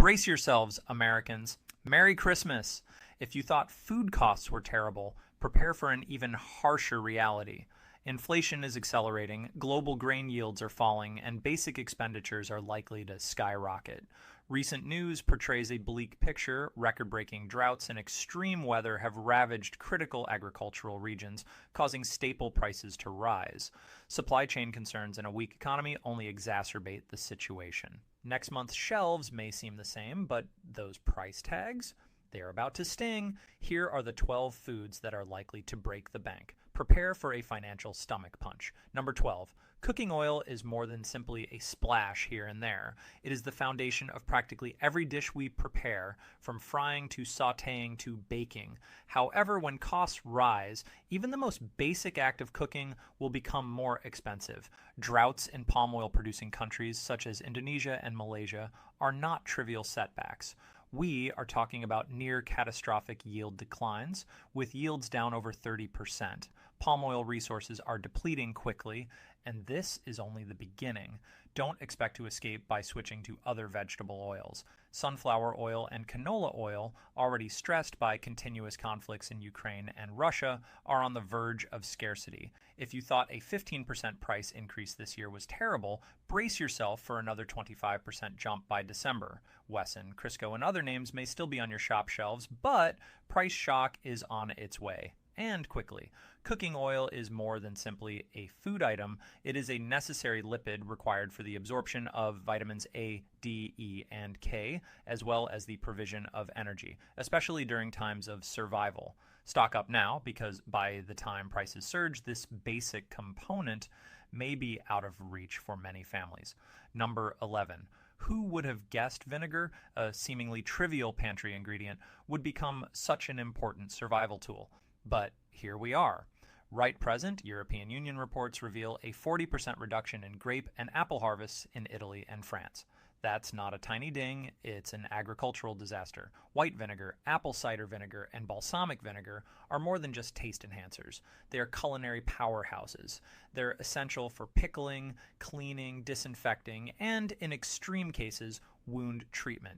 Brace yourselves, Americans. Merry Christmas! If you thought food costs were terrible, prepare for an even harsher reality. Inflation is accelerating, global grain yields are falling, and basic expenditures are likely to skyrocket. Recent news portrays a bleak picture. Record-breaking droughts and extreme weather have ravaged critical agricultural regions, causing staple prices to rise. Supply chain concerns and a weak economy only exacerbate the situation. Next month's shelves may seem the same, but those price tags? They are about to sting. Here are the 12 foods that are likely to break the bank. Prepare for a financial stomach punch. Number 12. Cooking oil is more than simply a splash here and there. It is the foundation of practically every dish we prepare, from frying to sautéing to baking. However, when costs rise, even the most basic act of cooking will become more expensive. Droughts in palm oil producing countries such as Indonesia and Malaysia are not trivial setbacks. We are talking about near catastrophic yield declines, with yields down over 30%. Palm oil resources are depleting quickly, and this is only the beginning. Don't expect to escape by switching to other vegetable oils. Sunflower oil and canola oil, already stressed by continuous conflicts in Ukraine and Russia, are on the verge of scarcity. If you thought a 15% price increase this year was terrible, brace yourself for another 25% jump by December. Wesson, Crisco, and other names may still be on your shop shelves, but price shock is on its way. And quickly. Cooking oil is more than simply a food item. It is a necessary lipid required for the absorption of vitamins A, D, E, and K, as well as the provision of energy, especially during times of survival. Stock up now, because by the time prices surge, this basic component may be out of reach for many families. Number 11. Who would have guessed vinegar, a seemingly trivial pantry ingredient, would become such an important survival tool? But here we are. Right present, European Union reports reveal a 40% reduction in grape and apple harvests in Italy and France. That's not a tiny ding, it's an agricultural disaster. White vinegar, apple cider vinegar, and balsamic vinegar are more than just taste enhancers. They are culinary powerhouses. They're essential for pickling, cleaning, disinfecting, and, in extreme cases, wound treatment.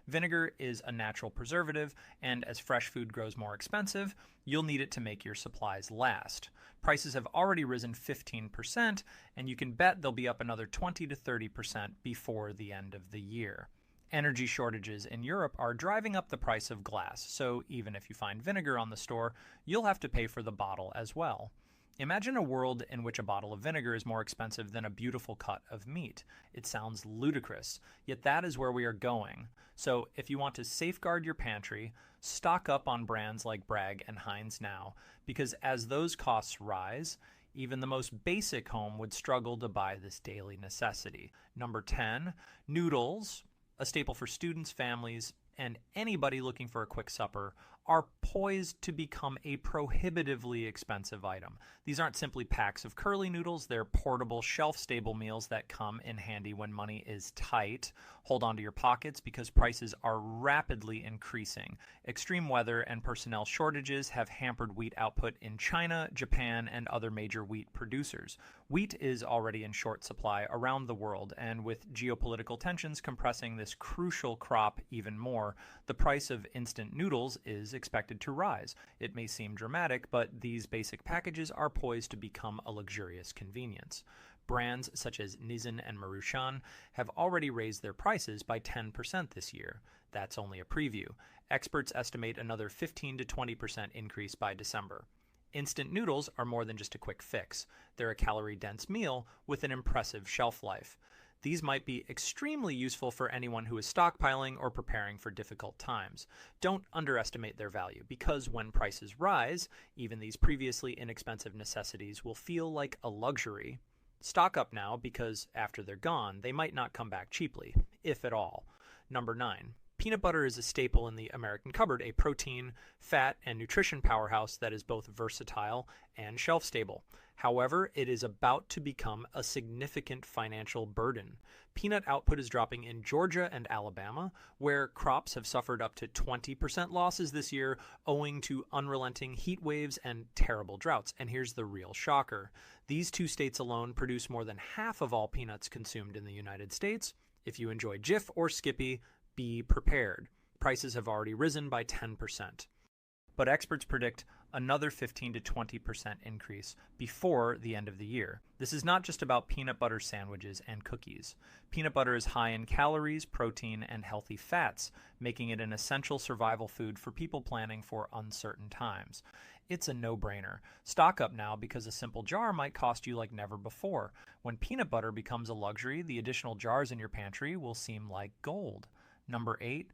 Vinegar is a natural preservative, and as fresh food grows more expensive, you'll need it to make your supplies last. Prices have already risen 15%, and you can bet they'll be up another 20 to 30% before the end of the year. Energy shortages in Europe are driving up the price of glass, so even if you find vinegar on the store, you'll have to pay for the bottle as well. Imagine a world in which a bottle of vinegar is more expensive than a beautiful cut of meat. It sounds ludicrous, yet that is where we are going. So if you want to safeguard your pantry, stock up on brands like Bragg and Heinz now, because as those costs rise, even the most basic home would struggle to buy this daily necessity. Number 10, noodles, a staple for students, families, and anybody looking for a quick supper, are poised to become a prohibitively expensive item. These aren't simply packs of curly noodles, they're portable, shelf-stable meals that come in handy when money is tight. Hold on to your pockets because prices are rapidly increasing. Extreme weather and personnel shortages have hampered wheat output in China, Japan, and other major wheat producers. Wheat is already in short supply around the world, and with geopolitical tensions compressing this crucial crop even more, the price of instant noodles is expected to rise. It may seem dramatic, but these basic packages are poised to become a luxurious convenience. Brands such as Nissin and Maruchan have already raised their prices by 10% this year. That's only a preview. Experts estimate another 15 to 20% increase by December. Instant noodles are more than just a quick fix. They're a calorie-dense meal with an impressive shelf life. These might be extremely useful for anyone who is stockpiling or preparing for difficult times. Don't underestimate their value, because when prices rise, even these previously inexpensive necessities will feel like a luxury. Stock up now, because after they're gone, they might not come back cheaply, if at all. Number 9. Peanut butter is a staple in the American cupboard, a protein, fat, and nutrition powerhouse that is both versatile and shelf-stable. However, it is about to become a significant financial burden. Peanut output is dropping in Georgia and Alabama, where crops have suffered up to 20% losses this year owing to unrelenting heat waves and terrible droughts. And here's the real shocker. These two states alone produce more than half of all peanuts consumed in the United States. If you enjoy Jif or Skippy, Be prepared. Prices have already risen by 10%. But experts predict another 15 to 20% increase before the end of the year. This is not just about peanut butter sandwiches and cookies. Peanut butter is high in calories, protein, and healthy fats, making it an essential survival food for people planning for uncertain times. It's a no-brainer. Stock up now because a simple jar might cost you like never before. When peanut butter becomes a luxury, the additional jars in your pantry will seem like gold. Number 8.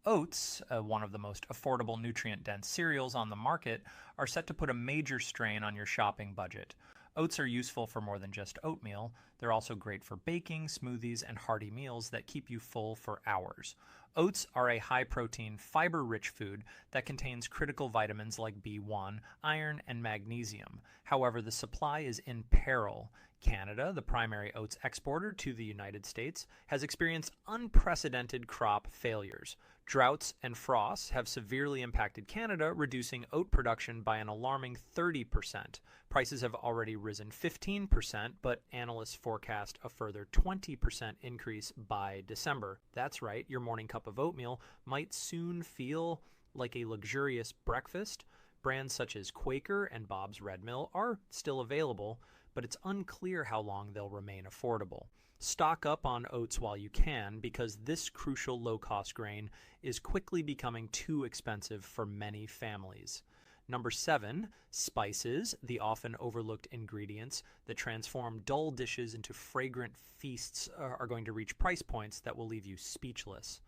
Oats, one of the most affordable nutrient-dense cereals on the market, are set to put a major strain on your shopping budget. Oats are useful for more than just oatmeal. They're also great for baking, smoothies, and hearty meals that keep you full for hours. Oats are a high-protein, fiber-rich food that contains critical vitamins like B1, iron, and magnesium. However, the supply is in peril. Canada, the primary oats exporter to the United States, has experienced unprecedented crop failures. Droughts and frosts have severely impacted Canada, reducing oat production by an alarming 30%. Prices have already risen 15%, but analysts forecast a further 20% increase by December. That's right, your morning cup of oatmeal might soon feel like a luxurious breakfast. Brands such as Quaker and Bob's Red Mill are still available, but it's unclear how long they'll remain affordable. Stock up on oats while you can, because this crucial low-cost grain is quickly becoming too expensive for many families. Number 7, spices, the often overlooked ingredients that transform dull dishes into fragrant feasts, are going to reach price points that will leave you speechless.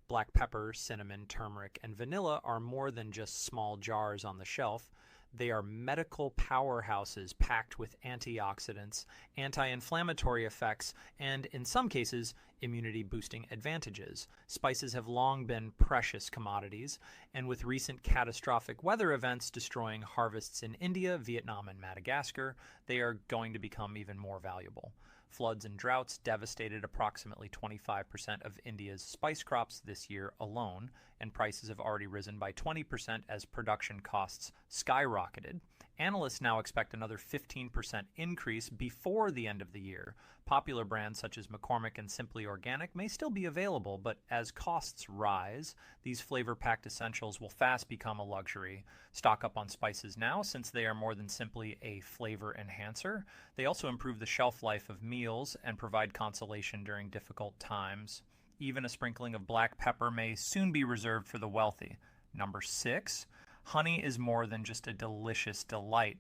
Black pepper, cinnamon, turmeric, and vanilla are more than just small jars on the shelf. They are medical powerhouses packed with antioxidants, anti-inflammatory effects, and, in some cases, immunity-boosting advantages. Spices have long been precious commodities, and with recent catastrophic weather events destroying harvests in India, Vietnam, and Madagascar, they are going to become even more valuable. Floods and droughts devastated approximately 25% of India's spice crops this year alone, and prices have already risen by 20% as production costs skyrocketed. Analysts now expect another 15% increase before the end of the year. Popular brands such as McCormick and Simply Organic may still be available, but as costs rise, these flavor-packed essentials will fast become a luxury. Stock up on spices now, since they are more than simply a flavor enhancer. They also improve the shelf life of meals and provide consolation during difficult times. Even a sprinkling of black pepper may soon be reserved for the wealthy. Number 6. Honey is more than just a delicious delight.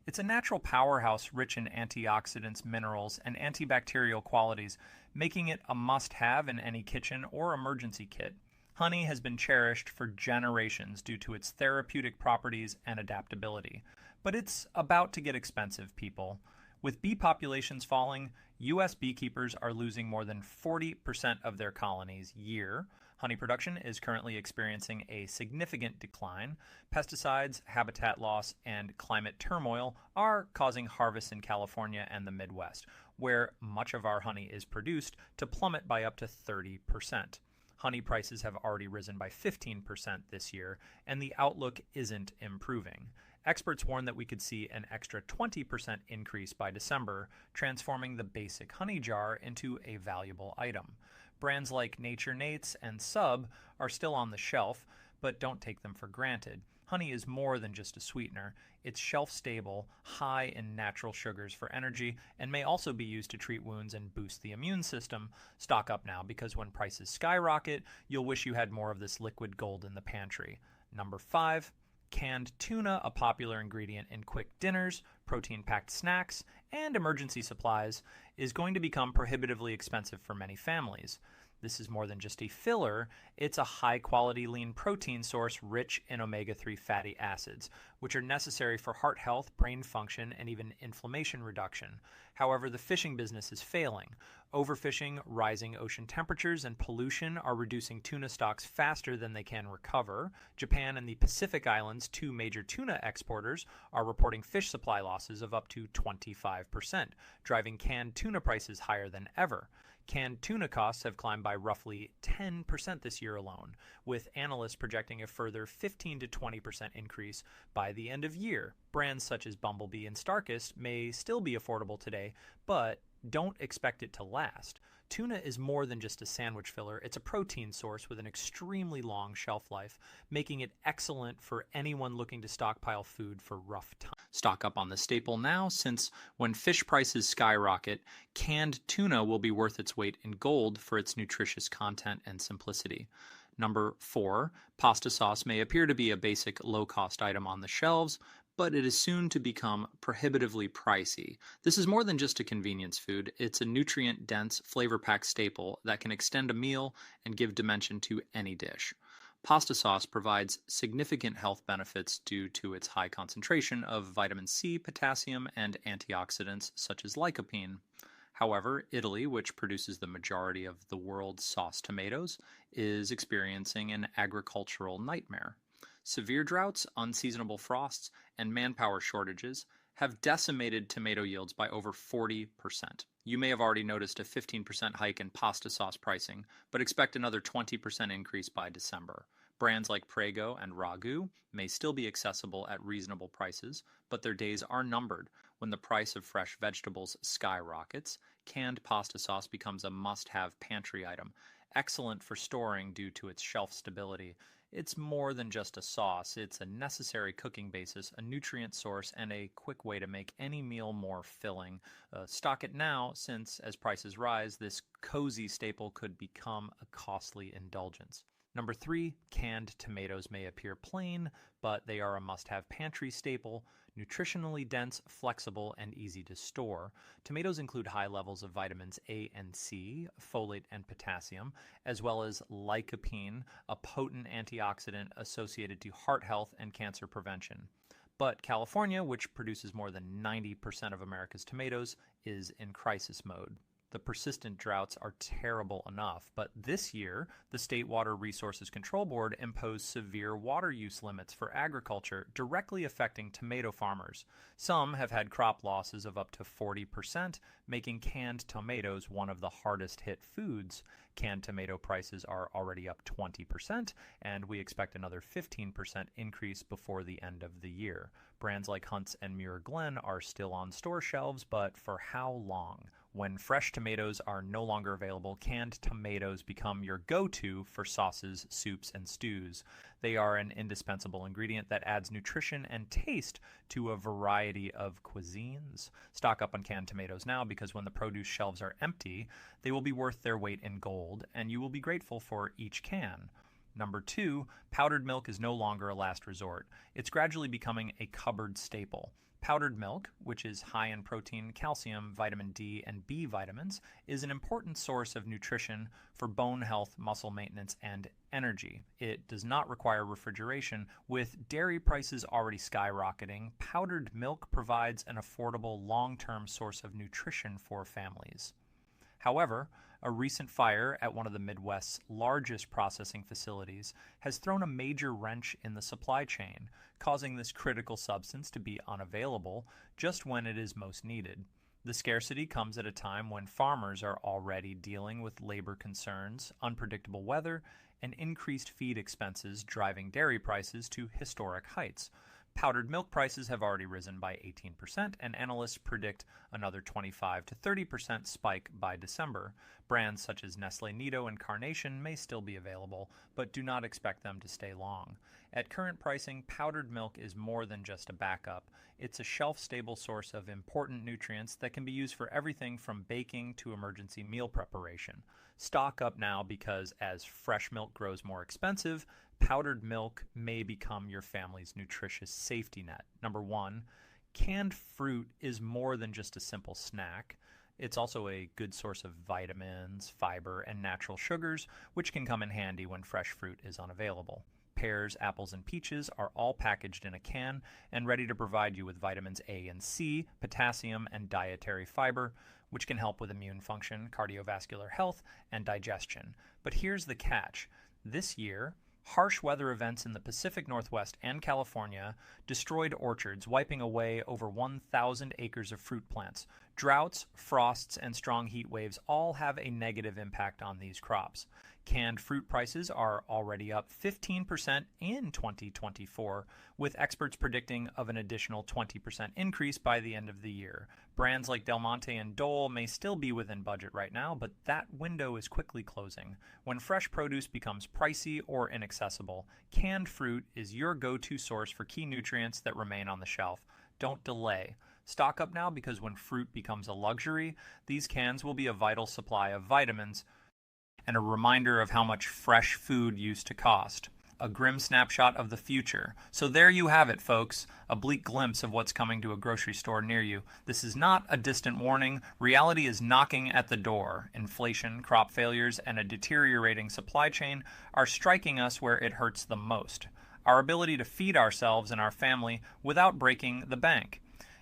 It's a natural powerhouse rich in antioxidants, minerals, and antibacterial qualities, making it a must-have in any kitchen or emergency kit. Honey has been cherished for generations due to its therapeutic properties and adaptability. But it's about to get expensive, people. With bee populations falling, U.S. beekeepers are losing more than 40% of their colonies year. Honey production is currently experiencing a significant decline. Pesticides, habitat loss, and climate turmoil are causing harvests in California and the Midwest, where much of our honey is produced, to plummet by up to 30%. Honey prices have already risen by 15% this year, and the outlook isn't improving. Experts warn that we could see an extra 20% increase by December, transforming the basic honey jar into a valuable item. Brands like Nature Nates and Sub are still on the shelf, but don't take them for granted. Honey is more than just a sweetener. It's shelf-stable, high in natural sugars for energy, and may also be used to treat wounds and boost the immune system. Stock up now, because when prices skyrocket, you'll wish you had more of this liquid gold in the pantry. Number 5. Canned tuna, a popular ingredient in quick dinners, protein-packed snacks, and emergency supplies, is going to become prohibitively expensive for many families. This is more than just a filler, it's a high-quality lean protein source rich in omega-3 fatty acids, which are necessary for heart health, brain function, and even inflammation reduction. However, the fishing business is failing. Overfishing, rising ocean temperatures, and pollution are reducing tuna stocks faster than they can recover. Japan and the Pacific Islands, two major tuna exporters, are reporting fish supply losses of up to 25%, driving canned tuna prices higher than ever. Canned tuna costs have climbed by roughly 10% this year alone, with analysts projecting a further 15 to 20% increase by the end of year. Brands such as Bumblebee and Starkist may still be affordable today, but don't expect it to last. Tuna is more than just a sandwich filler. It's a protein source with an extremely long shelf life, making it excellent for anyone looking to stockpile food for rough times. Stock up on the staple now, since when fish prices skyrocket, canned tuna will be worth its weight in gold for its nutritious content and simplicity. Number 4, pasta sauce may appear to be a basic low-cost item on the shelves, but it is soon to become prohibitively pricey. This is more than just a convenience food. It's a nutrient-dense, flavor-packed staple that can extend a meal and give dimension to any dish. Pasta sauce provides significant health benefits due to its high concentration of vitamin C, potassium, and antioxidants such as lycopene. However, Italy, which produces the majority of the world's sauce tomatoes, is experiencing an agricultural nightmare. Severe droughts, unseasonable frosts, and manpower shortages have decimated tomato yields by over 40%. You may have already noticed a 15% hike in pasta sauce pricing, but expect another 20% increase by December. Brands like Prego and Ragu may still be accessible at reasonable prices, but their days are numbered. When the price of fresh vegetables skyrockets, canned pasta sauce becomes a must-have pantry item, excellent for storing due to its shelf stability. It's more than just a sauce. It's a necessary cooking basis, a nutrient source, and a quick way to make any meal more filling. Stock it now, since as prices rise, this cozy staple could become a costly indulgence. Number 3, canned tomatoes may appear plain, but they are a must-have pantry staple, nutritionally dense, flexible, and easy to store. Tomatoes include high levels of vitamins A and C, folate and potassium, as well as lycopene, a potent antioxidant associated to heart health and cancer prevention. But California, which produces more than 90% of America's tomatoes, is in crisis mode. The persistent droughts are terrible enough, but this year, the State Water Resources Control Board imposed severe water use limits for agriculture, directly affecting tomato farmers. Some have had crop losses of up to 40%, making canned tomatoes one of the hardest hit foods. Canned tomato prices are already up 20%, and we expect another 15% increase before the end of the year. Brands like Hunt's and Muir Glen are still on store shelves, but for how long? When fresh tomatoes are no longer available, canned tomatoes become your go-to for sauces, soups, and stews. They are an indispensable ingredient that adds nutrition and taste to a variety of cuisines. Stock up on canned tomatoes now, because when the produce shelves are empty, they will be worth their weight in gold, and you will be grateful for each can. Number 2, powdered milk is no longer a last resort. It's gradually becoming a cupboard staple. Powdered milk, which is high in protein, calcium, vitamin D, and B vitamins, is an important source of nutrition for bone health, muscle maintenance, and energy. It does not require refrigeration. With dairy prices already skyrocketing, powdered milk provides an affordable long-term source of nutrition for families. However, a recent fire at one of the Midwest's largest processing facilities has thrown a major wrench in the supply chain, causing this critical substance to be unavailable just when it is most needed. The scarcity comes at a time when farmers are already dealing with labor concerns, unpredictable weather, and increased feed expenses driving dairy prices to historic heights. Powdered milk prices have already risen by 18%, and analysts predict another 25 to 30% spike by December. Brands such as Nestle Nido and Carnation may still be available, but do not expect them to stay long. At current pricing, powdered milk is more than just a backup. It's a shelf-stable source of important nutrients that can be used for everything from baking to emergency meal preparation. Stock up now, because as fresh milk grows more expensive, powdered milk may become your family's nutritious safety net. Number 1, canned fruit is more than just a simple snack. It's also a good source of vitamins, fiber, and natural sugars, which can come in handy when fresh fruit is unavailable. Pears, apples, and peaches are all packaged in a can and ready to provide you with vitamins A and C, potassium, and dietary fiber, which can help with immune function, cardiovascular health, and digestion. But here's the catch. This year, harsh weather events in the Pacific Northwest and California destroyed orchards, wiping away over 1,000 acres of fruit plants. Droughts, frosts, and strong heat waves all have a negative impact on these crops. Canned fruit prices are already up 15% in 2024, with experts predicting of an additional 20% increase by the end of the year. Brands like Del Monte and Dole may still be within budget right now, but that window is quickly closing. When fresh produce becomes pricey or inaccessible, canned fruit is your go-to source for key nutrients that remain on the shelf. Don't delay. Stock up now, because when fruit becomes a luxury, these cans will be a vital supply of vitamins and a reminder of how much fresh food used to cost. A grim snapshot of the future. So there you have it, folks. A bleak glimpse of what's coming to a grocery store near you. This is not a distant warning. Reality is knocking at the door. Inflation, crop failures, and a deteriorating supply chain are striking us where it hurts the most. Our ability to feed ourselves and our family without breaking the bank.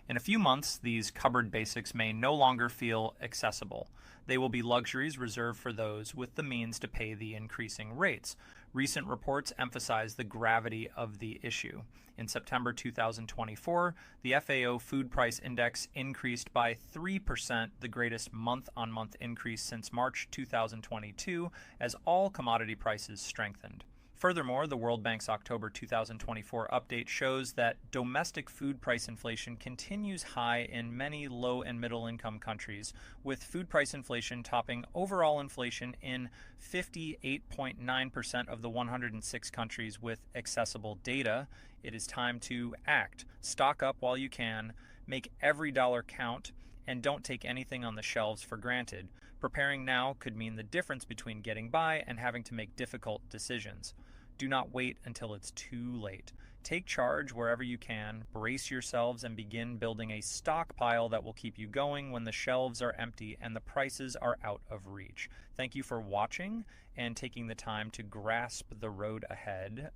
In a few months, these cupboard basics may no longer feel accessible. They will be luxuries reserved for those with the means to pay the increasing rates. Recent reports emphasize the gravity of the issue. In September 2024, the FAO Food Price Index increased by 3%, the greatest month-on-month increase since March 2022, as all commodity prices strengthened. Furthermore, the World Bank's October 2024 update shows that domestic food price inflation continues high in many low and middle income countries, with food price inflation topping overall inflation in 58.9% of the 106 countries with accessible data. It is time to act. Stock up while you can, make every dollar count, and don't take anything on the shelves for granted. Preparing now could mean the difference between getting by and having to make difficult decisions. Do not wait until it's too late. Take charge wherever you can, brace yourselves, and begin building a stockpile that will keep you going when the shelves are empty and the prices are out of reach. Thank you for watching and taking the time to grasp the road ahead.